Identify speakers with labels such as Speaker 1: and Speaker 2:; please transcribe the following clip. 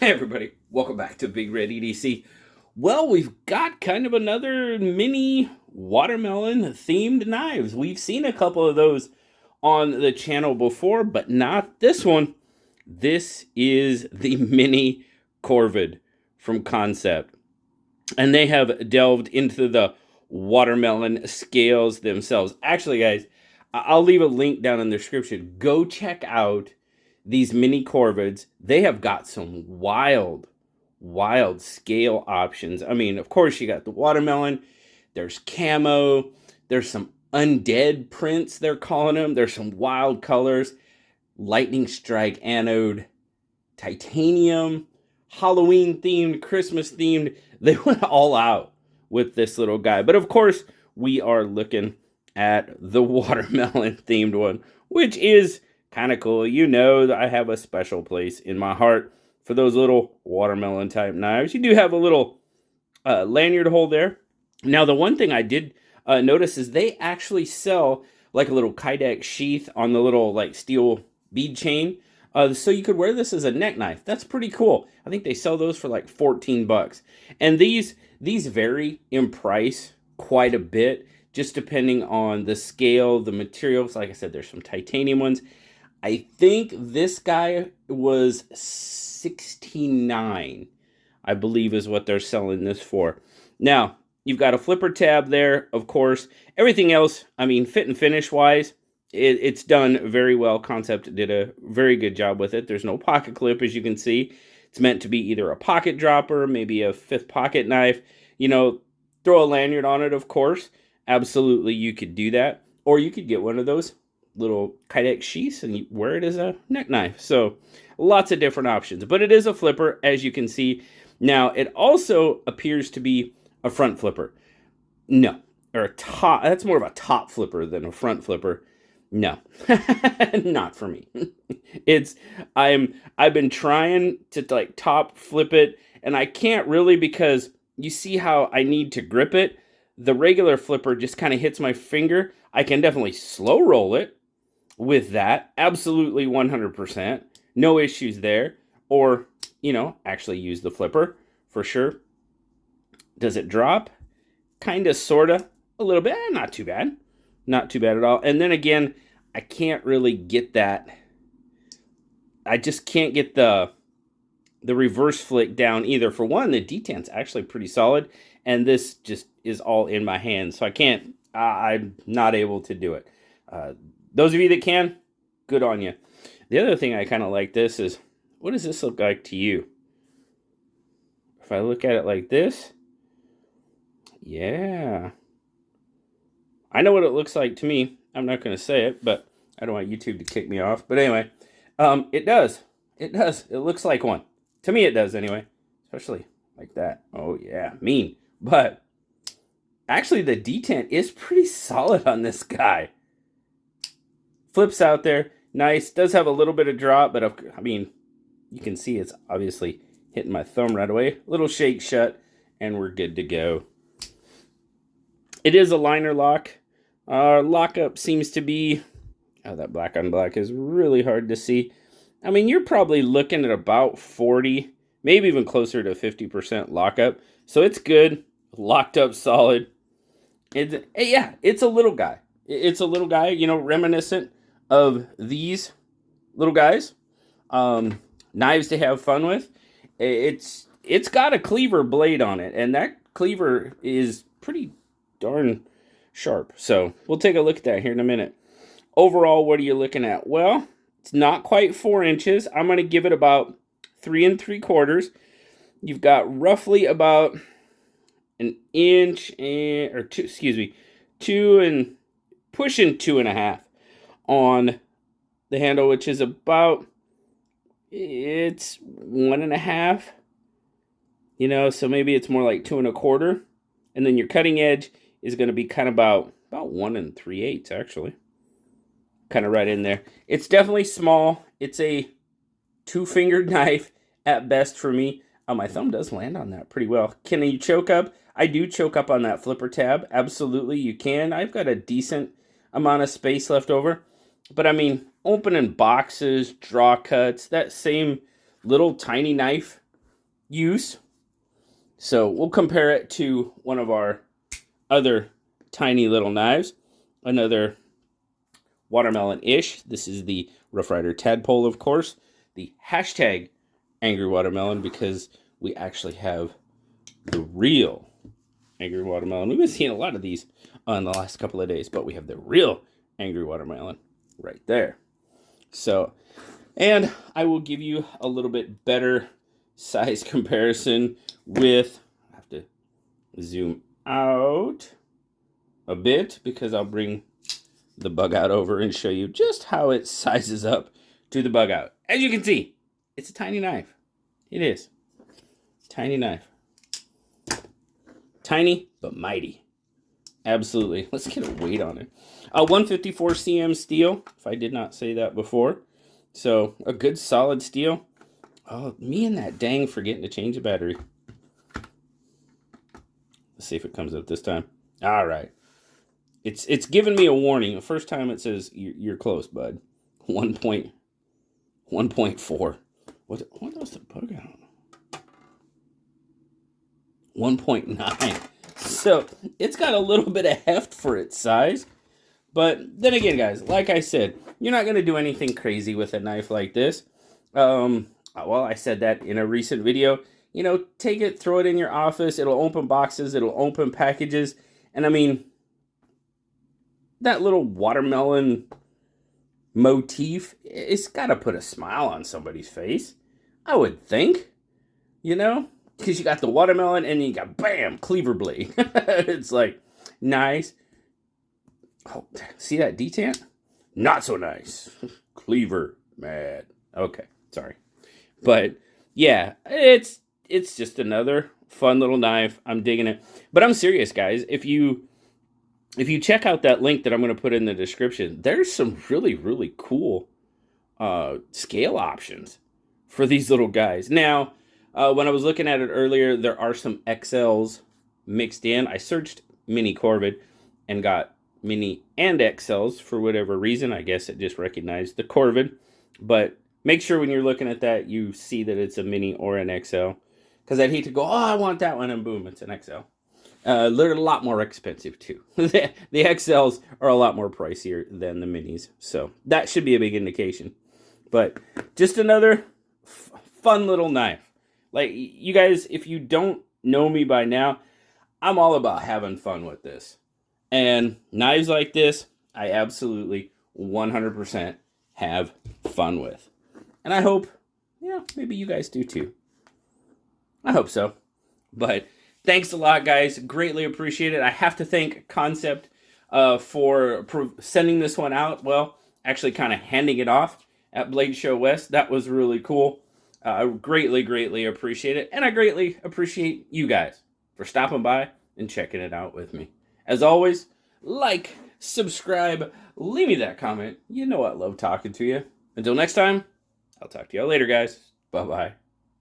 Speaker 1: Hey everybody, welcome back to BigRedEDC. Well, we've got kind of another mini watermelon themed knives. We've seen a couple of those on the channel before, but not this one. This is the mini Korvid from Kansept. And they have delved into the watermelon scales themselves. Actually, guys, I'll leave a link down in the description. Go check out these mini Korvids. They have got some wild scale options. I mean, of course, you got the watermelon, there's camo, there's some undead prints, they're calling them. There's some wild colors, lightning strike anode, titanium, Halloween themed, Christmas themed. They went all out with this little guy. But of course, we are looking at the watermelon themed one, which is kind of cool. You know that I have a special place in my heart for those little watermelon type knives. You do have a little lanyard hole there. Now, the one thing I did notice is they actually sell like a little kydex sheath on the little like steel bead chain. So you could wear this as a neck knife. That's pretty cool. I think they sell those for like 14 bucks. And these vary in price quite a bit, just depending on the scale, the materials. Like I said, there's some titanium ones. I think this guy was $69, I believe is what they're selling this for. Now, you've got a flipper tab there, of course. Everything else, I mean, fit and finish wise, it's done very well. Kansept did a very good job with it. There's no pocket clip, as you can see. It's meant to be either a pocket dropper, maybe a fifth pocket knife. You know, throw a lanyard on it, of course. Absolutely, you could do that. Or you could get one of those little kydex sheaths and you wear it as a neck knife. So lots of different options. But it is a flipper, as you can see. Now, it also appears to be a front flipper. No. Or a top. That's more of a top flipper than a front flipper. No, not for me. I've been trying to like top flip it, and I can't really because you see how I need to grip it. The regular flipper just kind of hits my finger. I can definitely slow roll it with that. Absolutely 100%. No issues there. Or, you know, actually use the flipper for sure. Does it drop? Kind of, sort of, a little bit. Not too bad. Not too bad at all. And then again, I can't really get that. I just can't get the reverse flick down either. For one, the detent's actually pretty solid, and this just is all in my hand, so I can't. I'm not able to do it. Those of you that can, good on you. The other thing I kind of like this is, what does this look like to you? If I look at it like this, yeah. I know what it looks like to me. I'm not going to say it, but I don't want YouTube to kick me off. But anyway, it does. It does. It looks like one. To me, it does anyway. Especially like that. Oh, yeah. Mean. But actually, the detent is pretty solid on this guy. Flips out there. Nice. Does have a little bit of drop, but I mean, you can see it's obviously hitting my thumb right away. Little shake shut, and we're good to go. It is a liner lock. Lockup seems to be, oh, that black on black is really hard to see. I mean, you're probably looking at about 40, maybe even closer to 50% lockup. So it's good, locked up solid. Yeah, it's a little guy. It's a little guy, you know, reminiscent of these little guys. Knives to have fun with. It's got a cleaver blade on it, and that cleaver is pretty darn sharp. So we'll take a look at that here in a minute. Overall, what are you looking at? Well, it's not quite 4 inches. I'm going to give it about 3 3/4. You've got roughly about an inch or two, excuse me, 2 and pushing 2.5 on the handle, which is about, it's 1.5. You know, so maybe it's more like 2 1/4. And then your cutting edge is going to be kind of about 1 3/8 actually. Kind of right in there. It's definitely small. It's a 2-fingered knife at best for me. My thumb does land on that pretty well. Can you choke up? I do choke up on that flipper tab. Absolutely, you can. I've got a decent amount of space left over. But I mean, opening boxes, draw cuts, that same little tiny knife use. So we'll compare it to one of our other tiny little knives. Another watermelon-ish. This is the Rough Rider Tadpole, of course. The hashtag Angry Watermelon, because we actually have the real Angry Watermelon. We've been seeing a lot of these on the last couple of days, but we have the real Angry Watermelon right there. So, and I will give you a little bit better size comparison with, I have to zoom out a bit because I'll bring the bug out over and show you just how it sizes up to the bug out. As you can see, it's a tiny knife. It is. Tiny knife. Tiny, but mighty. Absolutely. Let's get a weight on it. 154 cm steel, if I did not say that before. So, a good solid steel. Oh, me and that dang forgetting to change the battery. Let's see if it comes up this time. All right. It's giving me a warning. The first time it says, you're close, bud. 1.4. What was the bug out? 1.9. So it's got a little bit of heft for its size. But then again, guys, like I said, you're not going to do anything crazy with a knife like this. Well, I said that in a recent video. You know, take it, throw it in your office. It'll open boxes. It'll open packages. And I mean, that little watermelon motif, it's got to put a smile on somebody's face. I would think, you know, because you got the watermelon and you got, bam, cleaver blade. It's like, nice. Oh, see that detent? Not so nice. Cleaver, mad. Okay, sorry. But, yeah, it's just another fun little knife. I'm digging it. But I'm serious, guys. If you check out that link that I'm going to put in the description, there's some really, really cool scale options for these little guys. Now, when I was looking at it earlier, there are some XLs mixed in. I searched mini Korvid and got mini and XLs for whatever reason. I guess it just recognized the Korvid. But make sure when you're looking at that, you see that it's a mini or an XL. Because I'd hate to go, oh, I want that one, and boom, it's an XL. They're a lot more expensive, too. The XLs are a lot more pricier than the minis. So that should be a big indication. But just another fun little knife. Like, you guys, if you don't know me by now, I'm all about having fun with this. And knives like this, I absolutely 100% have fun with. And I hope, yeah, maybe you guys do too. I hope so. But thanks a lot, guys. Greatly appreciate it. I have to thank Kansept for sending this one out. Well, actually kind of handing it off at Blade Show West. That was really cool. I greatly, greatly appreciate it. And I greatly appreciate you guys for stopping by and checking it out with me. As always, like, subscribe, leave me that comment. You know I love talking to you. Until next time, I'll talk to y'all later, guys. Bye-bye.